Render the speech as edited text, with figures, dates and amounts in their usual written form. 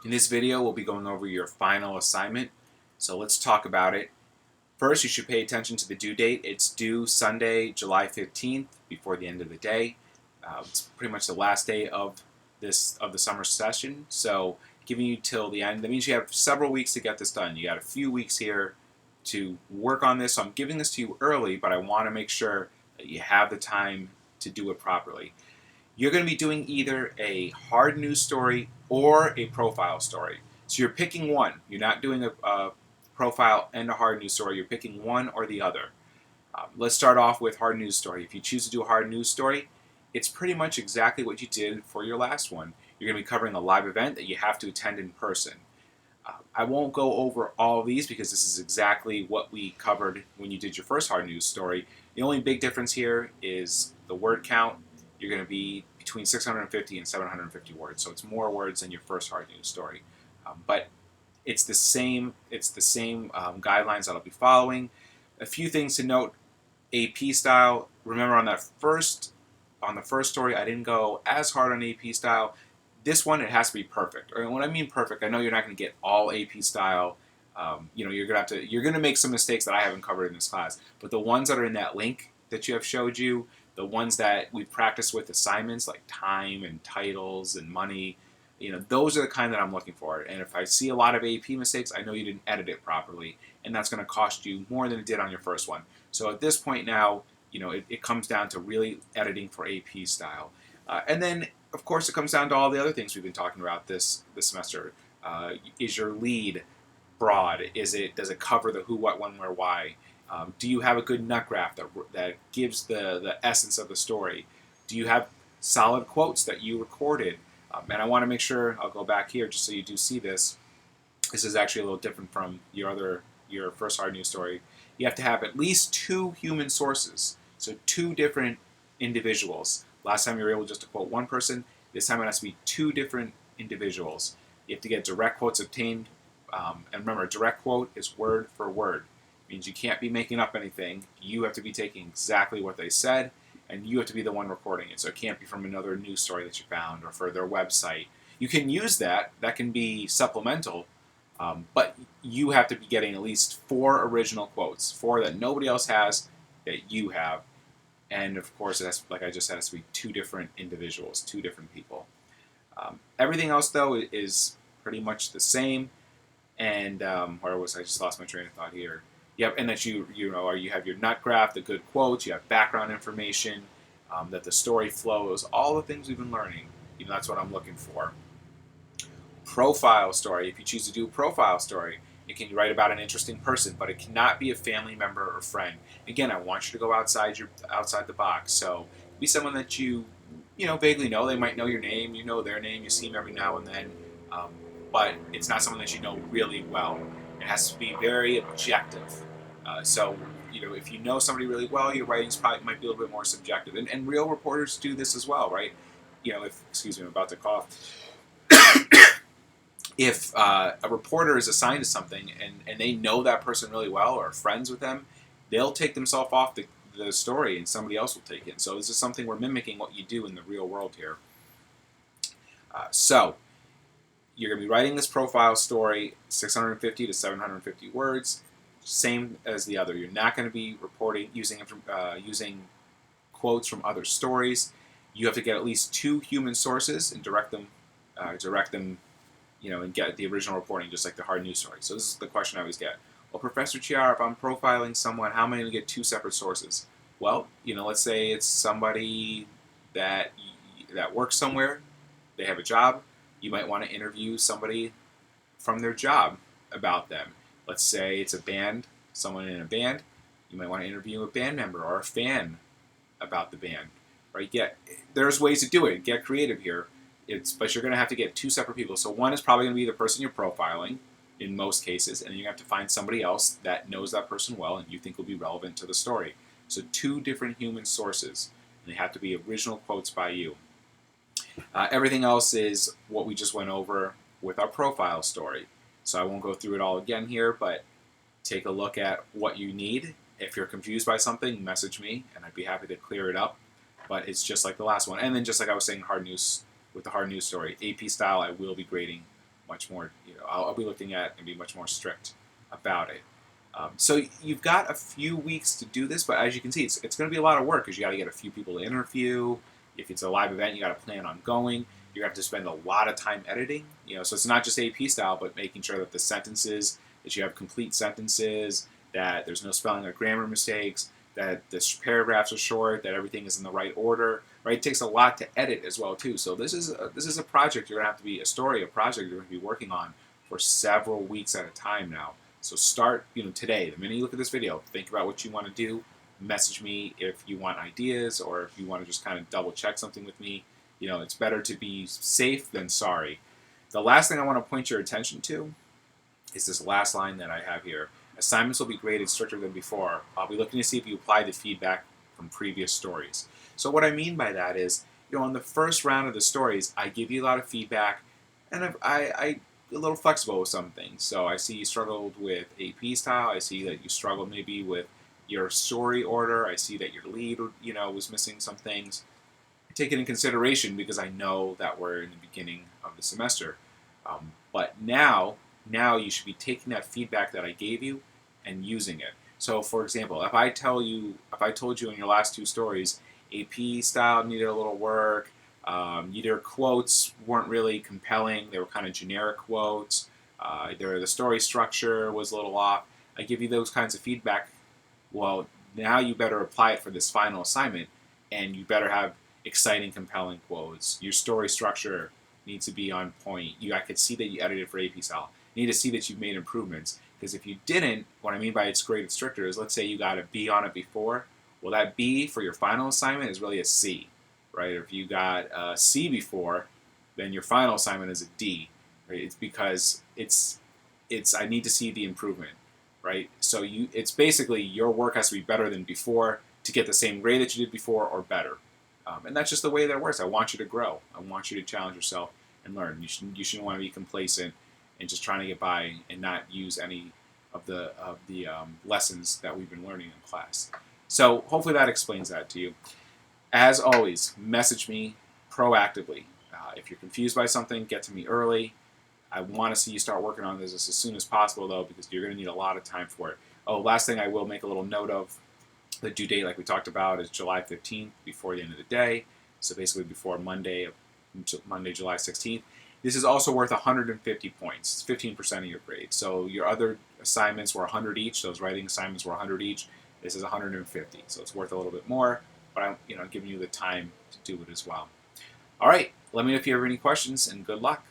In this video, we'll be going over your final assignment, so let's talk about it. First, you should pay attention to the due date. It's due Sunday, July 15th, before the end of the day. It's pretty much the last day of the summer session, so giving you till the end. That means you have several weeks to get this done. You got a few weeks here to work on this, so I'm giving this to you early, but I want to make sure that you have the time to do it properly. You're going to be doing either a hard news story or a profile story. So you're picking one. You're not doing a profile and a hard news story. You're picking one or the other. Let's start off with hard news story. If you choose to do a hard news story, it's pretty much exactly what you did for your last one. You're going to be covering a live event that you have to attend in person. I won't go over all of these because this is exactly what we covered when you did your first hard news story. The only big difference here is the word count. You're going to be between 650 and 750 words, so it's more words than your first hard news story. But it's the same. It's the same guidelines that I'll be following. A few things to note: AP style. Remember on the first story, I didn't go as hard on AP style. This one, it has to be perfect. Or when I mean perfect, I know you're not going to get all AP style. You're gonna make some mistakes that I haven't covered in this class. But the ones that are in that link that you have showed you, the ones that we practice with assignments like time and titles and money, those are the kind that I'm looking for. And if I see a lot of AP mistakes, I know you didn't edit it properly, and that's going to cost you more than it did on your first one. So at this point now, it comes down to really editing for AP style. And then, of course, it comes down to all the other things we've been talking about this semester. Is your lead broad? Does it cover the who, what, when, where, why? Do you have a good nut graph that gives the essence of the story? Do you have solid quotes that you recorded? And I want to make sure, I'll go back here just so you do see this. This is actually a little different from your first hard news story. You have to have at least 2 human sources, so 2 different individuals. Last time you were able just to quote one person. This time it has to be 2 different individuals. You have to get direct quotes obtained. And remember, a direct quote is word for word. It means you can't be making up anything. You have to be taking exactly what they said, and you have to be the one recording it. So it can't be from another news story that you found or for their website. You can use that. That can be supplemental, but you have to be getting at least 4 original quotes, 4 that nobody else has that you have. And of course, it has, like I just said, it has to be 2 different individuals, 2 different people. Everything else, though, is pretty much the same. And where was I? Just lost my train of thought here. Yep, and that you have your nut graph, the good quotes, you have background information, that the story flows, all the things we've been learning. That's what I'm looking for. Profile story. If you choose to do a profile story, you can write about an interesting person, but it cannot be a family member or friend. Again, I want you to go outside the box. So be someone that you vaguely know. They might know your name, you know their name, you see them every now and then. But it's not someone that you know really well. It has to be very objective. If you know somebody really well, your writings probably might be a little bit more subjective. And real reporters do this as well, right? Excuse me, I'm about to cough. If a reporter is assigned to something and they know that person really well or are friends with them, they'll take themselves off the story and somebody else will take it. So this is something we're mimicking what you do in the real world here. So you're going to be writing this profile story, 650 to 750 words, same as the other. You're not going to be reporting using quotes from other stories. You have to get at least 2 human sources and direct them, and get the original reporting, just like the hard news story. So this is the question I always get. Well, Professor Chiara, if I'm profiling someone, how am I going to get 2 separate sources? Well, let's say it's somebody that works somewhere, they have a job. You might want to interview somebody from their job about them. Let's say it's a band, someone in a band. You might want to interview a band member or a fan about the band. Right? There's ways to do it. Get creative here. But you're going to have to get 2 separate people. So one is probably going to be the person you're profiling in most cases, and then you're going to have to find somebody else that knows that person well and you think will be relevant to the story. So 2 different human sources, and they have to be original quotes by you. Everything else is what we just went over with our profile story. So I won't go through it all again here, but take a look at what you need. If you're confused by something, message me, and I'd be happy to clear it up. But it's just like the last one. And then just like I was saying, with the hard news story, AP style, I will be grading much more, I'll be looking at and be much more strict about it. So you've got a few weeks to do this, but as you can see, it's going to be a lot of work because you got to get a few people to interview. If it's a live event, you got to plan on going. You have to spend a lot of time editing. So it's not just AP style, but making sure that the sentences, that you have complete sentences, that there's no spelling or grammar mistakes, that the paragraphs are short, that everything is in the right order. Right? It takes a lot to edit as well too. So this is a project you're going to have to be a project you're going to be working on for several weeks at a time now. So start, today. The minute you look at this video, think about what you want to do. Message me if you want ideas or if you want to just kind of double check something with me. It's better to be safe than sorry. The last thing I want to point your attention to is this last line that I have here. Assignments will be graded stricter than before. I'll be looking to see if you apply the feedback from previous stories. So what I mean by that is, on the first round of the stories, I give you a lot of feedback, and I a little flexible with some things. So I see you struggled with AP style. I see that you struggled maybe with your story order. I see that your lead, was missing some things. I take it in consideration because I know that we're in the beginning of the semester. But now you should be taking that feedback that I gave you and using it. So, for example, if I told you in your last two stories, AP style needed a little work. Either quotes weren't really compelling; they were kind of generic quotes. The story structure was a little off. I give you those kinds of feedback. Well, now you better apply it for this final assignment, and you better have exciting, compelling quotes. Your story structure needs to be on point. I could see that you edited for AP style. You need to see that you've made improvements. Because if you didn't, what I mean by it's graded stricter is, let's say you got a B on it before. Well, that B for your final assignment is really a C, right? Or if you got a C before, then your final assignment is a D, right? It's because it's I need to see the improvement, right? So it's basically your work has to be better than before to get the same grade that you did before or better. And that's just the way that it works. I want you to grow. I want you to challenge yourself and learn. You shouldn't want to be complacent and just trying to get by and not use any of the lessons that we've been learning in class. So hopefully that explains that to you. As always, message me proactively. If you're confused by something, get to me early. I want to see you start working on this as soon as possible, though, because you're going to need a lot of time for it. Oh, last thing I will make a little note of, the due date, like we talked about, is July 15th, before the end of the day. So basically before Monday, July 16th. This is also worth 150 points. It's 15% of your grade. So your other assignments were 100 each. Those writing assignments were 100 each. This is 150. So it's worth a little bit more, but I'm giving you the time to do it as well. All right. Let me know if you have any questions, and good luck.